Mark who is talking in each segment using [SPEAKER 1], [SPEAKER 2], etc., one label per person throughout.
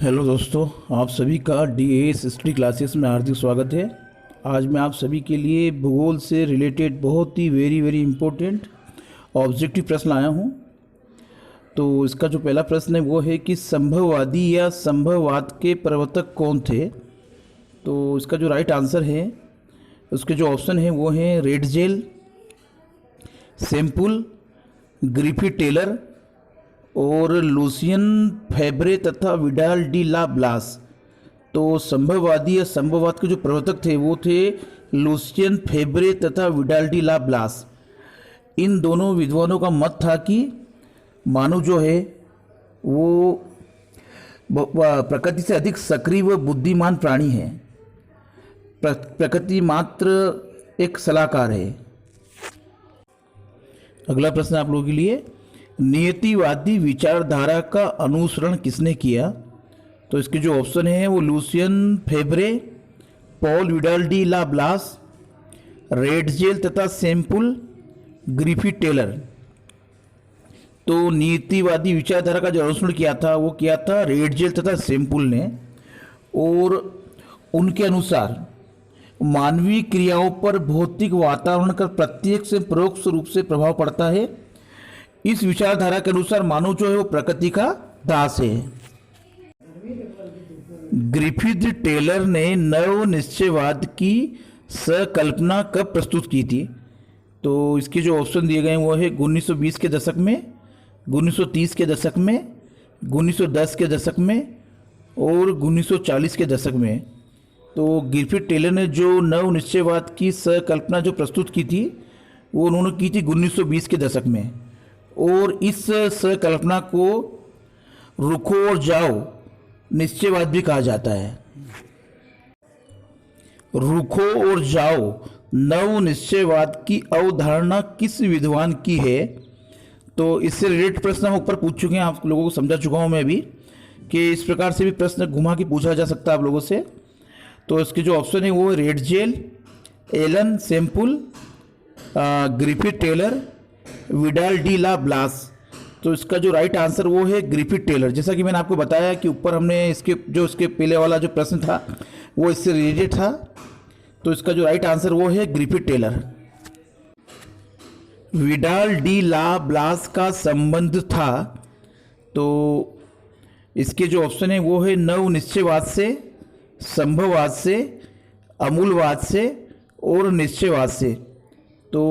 [SPEAKER 1] Hello दोस्तों, आप सभी का DAS हिस्ट्री क्लासेस में हार्दिक स्वागत है। आज मैं आप सभी के लिए भूगोल से रिलेटेड बहुत ही वेरी इम्पोर्टेंट ऑब्जेक्टिव प्रश्न लाया हूँ। तो इसका जो पहला प्रश्न है वो है कि संभववादी या संभववाद के प्रवर्तक कौन थे। तो इसका जो राइट आंसर है, उसके जो ऑप्शन हैं वो हैं रेडजेल, सैम्पुल, ग्रिफिथ टेलर और लूसियन फेब्रे तथा विडाल डी ला ब्लास। तो संभववादी या संभववाद के जो प्रवर्तक थे वो थे लूसियन फेब्रे तथा विडाल डी ला ब्लास। इन दोनों विद्वानों का मत था कि मानव जो है वो प्रकृति से अधिक सक्रिय व बुद्धिमान प्राणी है। प्रकृति मात्र एक सलाहकार है। अगला प्रश्न आप लोगों के लिए, नियतिवादी विचारधारा का अनुसरण किसने किया। तो इसके जो ऑप्शन है वो Lucien फेब्रे, Paul Widal de la BLAS, Ratzel तथा सैम्पुल, ग्रिफिथ टेलर। तो नीतिवादी विचारधारा का जो अनुसरण किया था वो किया था रेडजेल तथा सैम्पुल ने। और उनके अनुसार मानवीय क्रियाओं पर भौतिक वातावरण का प्रत्यक्ष से परोक्ष रूप से प्रभाव पड़ता है। इस विचारधारा के अनुसार मानव जो है वो प्रकृति का दास है। ग्रिफिथ टेलर ने नव निश्चयवाद की संकल्पना कब प्रस्तुत की थी। तो इसके जो ऑप्शन दिए गए हैं वो है 1920 के दशक में, 1930 के दशक में, 1910 के दशक में और 1940 के दशक में। तो ग्रिफिथ टेलर ने जो नव निश्चयवाद की संकल्पना जो प्रस्तुत की थी वो उन्होंने की थी 1920 के दशक में। और इस संकल्पना को रुको और जाओ निश्चयवाद भी कहा जाता है। रुको और जाओ नव निश्चयवाद की अवधारणा किस विद्वान की है। तो इससे रिलेटेड प्रश्न हम ऊपर पूछ चुके हैं, आप लोगों को समझा चुका हूं मैं अभी कि इस प्रकार से भी प्रश्न घुमा के पूछा जा सकता है आप लोगों से। तो इसके जो ऑप्शन है वो Ratzel, Ellen, Semple, Griffith Taylor, Vidal de la Blache. तो इसका जो राइट आंसर वो है ग्रिफिथ टेलर। जैसा कि मैंने आपको बताया कि ऊपर हमने इसके पहले वाला जो प्रश्न था वो इससे रिलेटेड था। तो इसका जो राइट आंसर वो है Griffith Taylor. Vidal de la BLAS का संबंध था। तो इसके जो ऑप्शन है वो है नव निश्चयवाद से, संभववाद से, अमूलवाद से और निश्चयवाद से। तो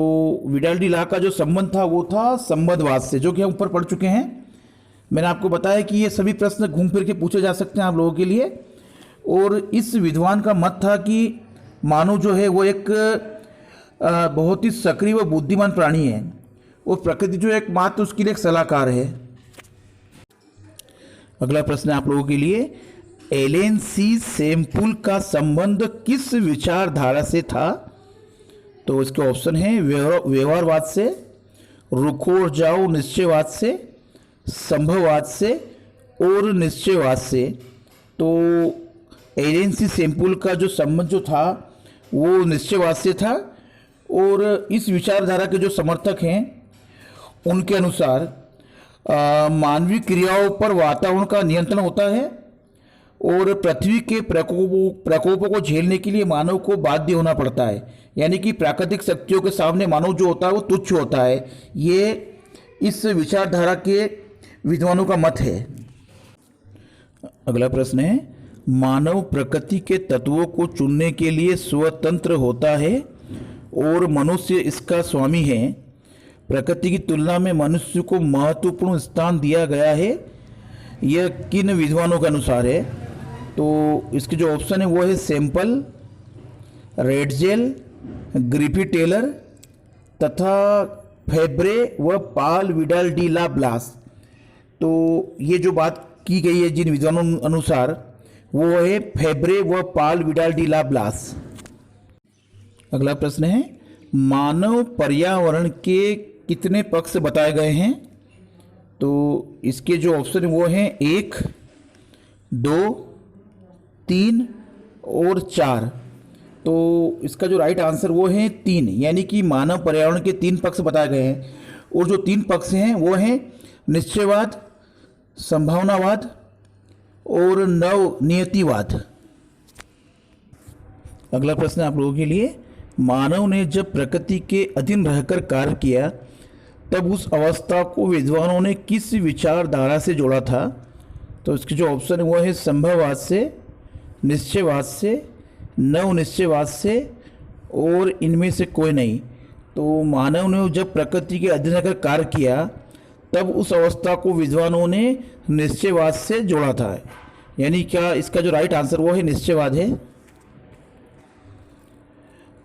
[SPEAKER 1] विडाल डी ला का जो संबंध था वो था संबंधवाद से, जो कि हम ऊपर पढ़ चुके हैं। मैंने आपको बताया कि ये सभी प्रश्न घूम फिर के पूछे जा सकते हैं आप लोगों के लिए। और इस विद्वान का मत था कि मानव जो है वो एक बहुत ही सक्रिय व बुद्धिमान प्राणी है और प्रकृति जो एक मात्र उसके लिए एक सलाहकार है। अगला प्रश्न है आप लोगों के लिए, एलन सी सैम्पुल का संबंध किस विचारधारा से था। तो इसके ऑप्शन हैं व्यवहारवाद से, रुको और जाओ निश्चयवाद से, संभववाद से और निश्चयवाद से। तो एलन सी सैम्पुल का जो संबंध जो था वो निश्चयवाद से था। और इस विचारधारा के जो समर्थक हैं उनके अनुसार मानवीय क्रियाओं पर वातावरण का नियंत्रण होता है और पृथ्वी के प्रकोपों को झेलने के लिए मानव को बाध्य होना पड़ता है। यानी कि प्राकृतिक शक्तियों के सामने मानव जो होता है वो तुच्छ होता है। ये इस विचारधारा के विद्वानों का मत है। अगला प्रश्न है, मानव प्रकृति के तत्वों को चुनने के लिए स्वतंत्र होता है और मनुष्य इसका स्वामी है। प्रकृति की तुलना में मनुष्य को महत्वपूर्ण स्थान दिया गया है। यह किन विद्वानों के अनुसार है। तो इसके जो ऑप्शन है वो है सैम्पल, रेडजेल, ग्रिफिथ टेलर तथा फेब्रे व Paul Widal de la Blache. तो ये जो बात की गई है जिन विद्वानों अनुसार वो है फेब्रे व Paul Widal de la BLAS. अगला प्रश्न है, मानव पर्यावरण के कितने पक्ष बताए गए हैं। तो इसके जो ऑप्शन है वो हैं 1, 2, 3 और 4। तो इसका जो राइट आंसर वो है 3, यानी कि मानव पर्यावरण के 3 पक्ष बताए गए हैं। और जो 3 पक्ष हैं वो हैं निश्चयवाद, संभावनावाद और नव नियतिवाद। अगला प्रश्न आप लोगों के लिए, मानव ने जब प्रकृति के अधीन रहकर कार्य किया तब उस अवस्था को विद्वानों ने किस विचारधारा से जोड़ा था? तो इसके जो ऑप्शन है वो है संभववाद से, निश्चयवाद से, नव निश्चयवाद से और इनमें से कोई नहीं। तो मानव ने जब प्रकृति के अधीन रहकर कार्य किया तब उस अवस्था को विद्वानों ने निश्चयवाद से जोड़ा था, यानी क्या इसका जो राइट आंसर वो है निश्चयवाद है।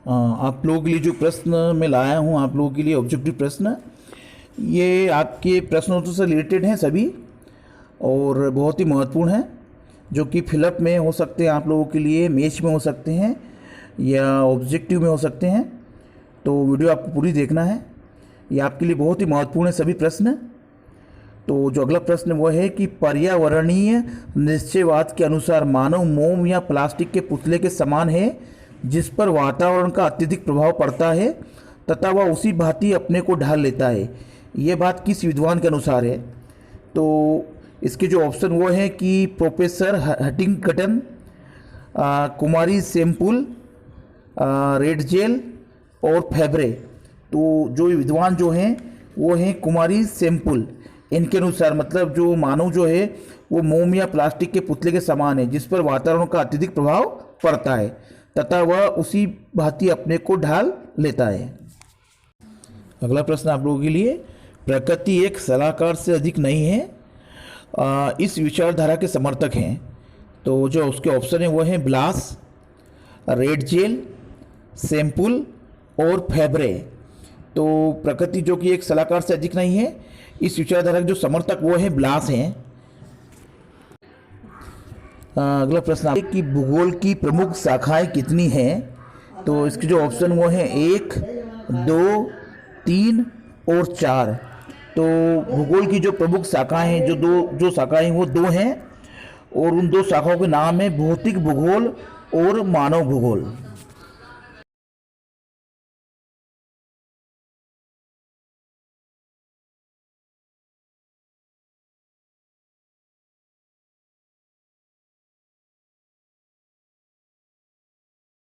[SPEAKER 1] आप लोगों के लिए जो प्रश्न मैं लाया हूँ, आप लोगों के लिए ऑब्जेक्टिव प्रश्न, ये आपके प्रश्नोत्तर से रिलेटेड हैं सभी और बहुत ही महत्वपूर्ण हैं, जो कि फिलअप में हो सकते हैं, आप लोगों के लिए मैच में हो सकते हैं या ऑब्जेक्टिव में हो सकते हैं। तो वीडियो आपको पूरी देखना है, ये आपके लिए बहुत ही महत्वपूर्ण है सभी प्रश्न। तो जो अगला प्रश्न वो है कि पर्यावरणीय निश्चयवाद के अनुसार मानव मोम या प्लास्टिक के पुतले के समान है जिस पर वातावरण का अत्यधिक प्रभाव पड़ता है तथा वह उसी भांति अपने को ढाल लेता है। ये बात किस विद्वान के अनुसार है? तो इसके जो ऑप्शन वो है कि प्रोफेसर हटिंगटन, कुमारी सेम्पुल, रेडजेल और फैब्रे। तो जो विद्वान जो हैं वो हैं कुमारी सेम्पुल। इनके अनुसार मतलब जो मानव जो है वो मोम या प्लास्टिक के पुतले के समान है जिस पर वातावरण का अत्यधिक प्रभाव पड़ता है तथा वह उसी भांति अपने को ढाल लेता है। अगला प्रश्न आप लोगों के लिए, प्रकृति एक सलाहकार से अधिक नहीं है, इस विचारधारा के समर्थक हैं। तो जो उसके ऑप्शन है वो हैं ब्लास, रेडजेल, सेम्पुल और फैब्रे। तो प्रकृति जो कि एक सलाहकार से अधिक नहीं है, इस विचारधारा के जो समर्थक वो है ब्लास हैं। अगला प्रश्न है कि भूगोल की प्रमुख शाखाएं कितनी हैं? तो इसके जो ऑप्शन वो हैं 1, 2, 3 और 4। तो भूगोल की जो प्रमुख शाखाएं हैं, जो शाखाएं वो 2 हैं और उन 2 शाखाओं के नाम है भौतिक भूगोल और मानव भूगोल।